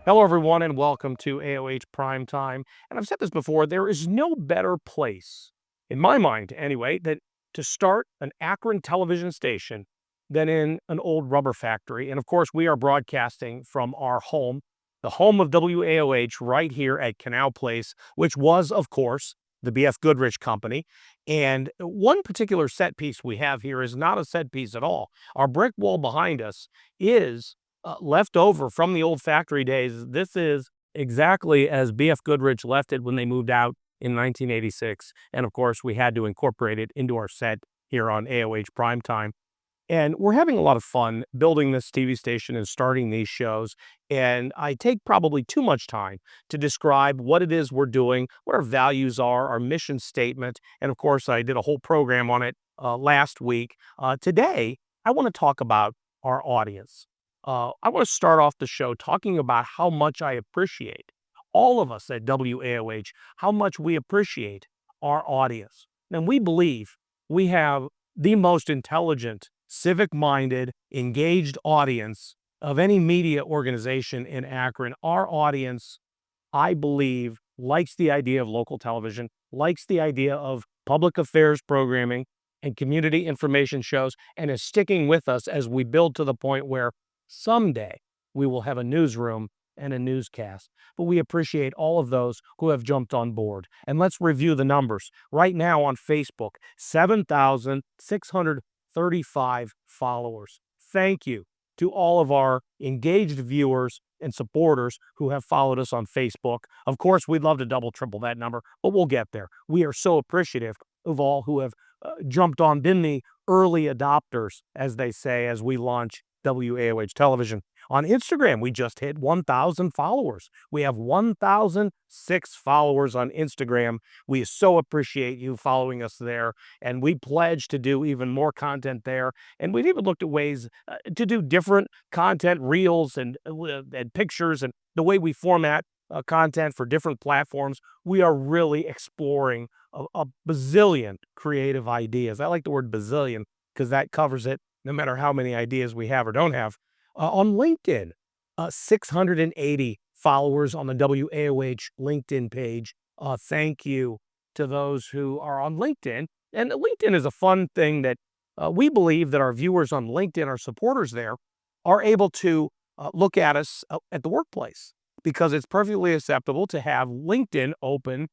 Hello, everyone, and welcome to AOH Primetime. And I've said this before, there is no better place, in my mind anyway, to start an Akron television station than in an old rubber factory. And of course, we are broadcasting from our home, the home of WAOH, right here at Canal Place, which was, of course, the BF Goodrich Company. And one particular set piece we have here is not a set piece at all. Our brick wall behind us is left over from the old factory days. This is exactly as BF Goodrich left it when they moved out in 1986. And of course, we had to incorporate it into our set here on AOH Primetime. And we're having a lot of fun building this TV station and starting these shows. And I take probably too much time to describe what it is we're doing, what our values are, our mission statement. And of course, I did a whole program on it last week. Today, I want to talk about our audience. I want to start off the show talking about how much I appreciate all of us at WAOH, how much we appreciate our audience. And we believe we have the most intelligent, civic-minded, engaged audience of any media organization in Akron. Our audience, I believe, likes the idea of local television, likes the idea of public affairs programming and community information shows, and is sticking with us as we build to the point where someday we will have a newsroom and a newscast. But we appreciate all of those who have jumped on board. And let's review the numbers. Right now on Facebook, 7,635 followers. Thank you to all of our engaged viewers and supporters who have followed us on Facebook. Of course, we'd love to double, triple that number, but we'll get there. We are so appreciative of all who have jumped on, been the early adopters, as they say, as we launch WAOH television. On Instagram, we just hit 1,000 followers. We have 1,006 followers on Instagram. We so appreciate you following us there, and we pledge to do even more content there. And we've even looked at ways to do different content, reels and pictures, and the way we format content for different platforms. We are really exploring a bazillion creative ideas. I like the word bazillion because that covers it, no matter how many ideas we have or don't have. On LinkedIn, 680 followers on the WAOH LinkedIn page. Thank you to those who are on LinkedIn. And LinkedIn is a fun thing that we believe that our viewers on LinkedIn, our supporters there, are able to look at us at the workplace, because it's perfectly acceptable to have LinkedIn open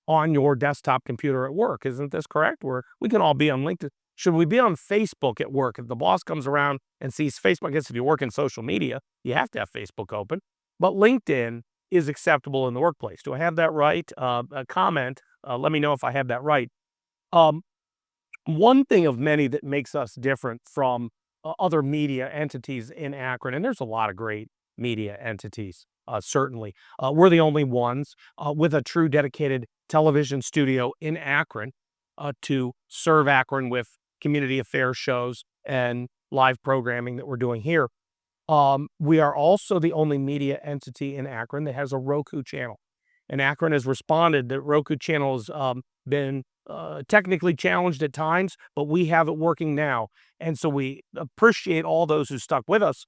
on your desktop computer at work. Isn't this correct? We can all be on LinkedIn. Should we be on Facebook at work? If the boss comes around and sees Facebook, I guess if you work in social media, you have to have Facebook open. But LinkedIn is acceptable in the workplace. Do I have that right? A comment. Let me know if I have that right. One thing of many that makes us different from other media entities in Akron, and there's a lot of great media entities, certainly. We're the only ones with a true dedicated television studio in Akron to serve Akron with community affairs shows and live programming that we're doing here. We are also the only media entity in Akron that has a Roku channel. And Akron has responded that Roku channel has been technically challenged at times, but we have it working now. And so we appreciate all those who stuck with us.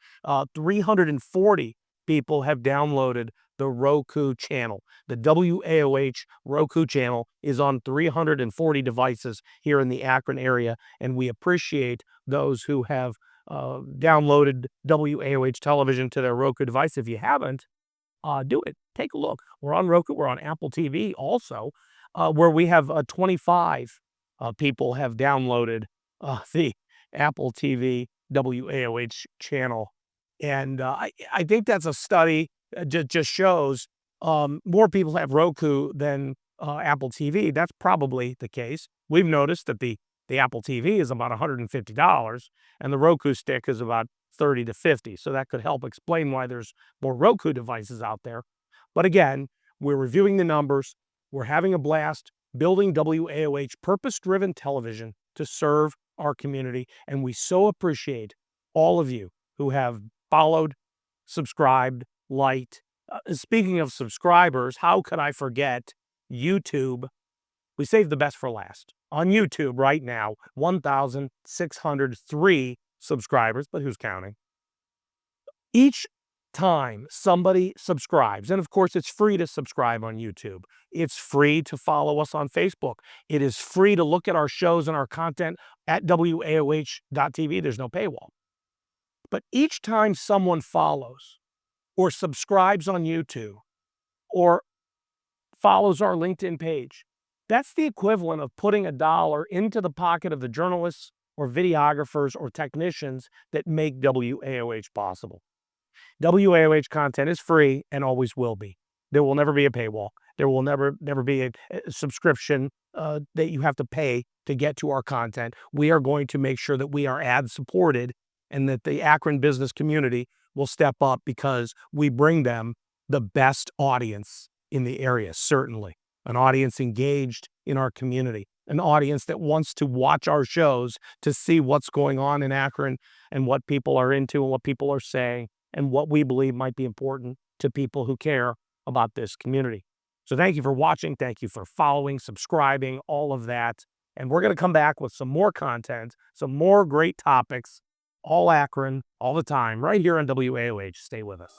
340 people have downloaded the Roku channel. The WAOH Roku channel is on 340 devices here in the Akron area, and we appreciate those who have downloaded WAOH television to their Roku device. If you haven't, do it. Take a look. We're on Roku. We're on Apple TV also, where we have 25 people have downloaded the Apple TV WAOH channel. And I think that's a study just shows more people have Roku than Apple TV. That's probably the case. We've noticed that the Apple TV is about $150 and the Roku stick is about $30 to $50. So that could help explain why there's more Roku devices out there. But again, we're reviewing the numbers. We're having a blast building WAOH purpose-driven television to serve our community. And we so appreciate all of you who have followed, subscribed, liked. Speaking of subscribers, how could I forget YouTube? We saved the best for last. On YouTube right now, 1,603 subscribers, but who's counting? Each time somebody subscribes, and of course it's free to subscribe on YouTube. It's free to follow us on Facebook. It is free to look at our shows and our content at WAOH.tv. There's no paywall. But each time someone follows or subscribes on YouTube or follows our LinkedIn page, that's the equivalent of putting $1 into the pocket of the journalists or videographers or technicians that make WAOH possible. WAOH content is free and always will be. There will never be a paywall. There will never be a subscription that you have to pay to get to our content. We are going to make sure that we are ad supported and that the Akron business community will step up because we bring them the best audience in the area, certainly. An audience engaged in our community, an audience that wants to watch our shows to see what's going on in Akron and what people are into and what people are saying and what we believe might be important to people who care about this community. So thank you for watching. Thank you for following, subscribing, all of that. And we're going to come back with some more content, some more great topics, all Akron, all the time, right here on WAOH. Stay with us.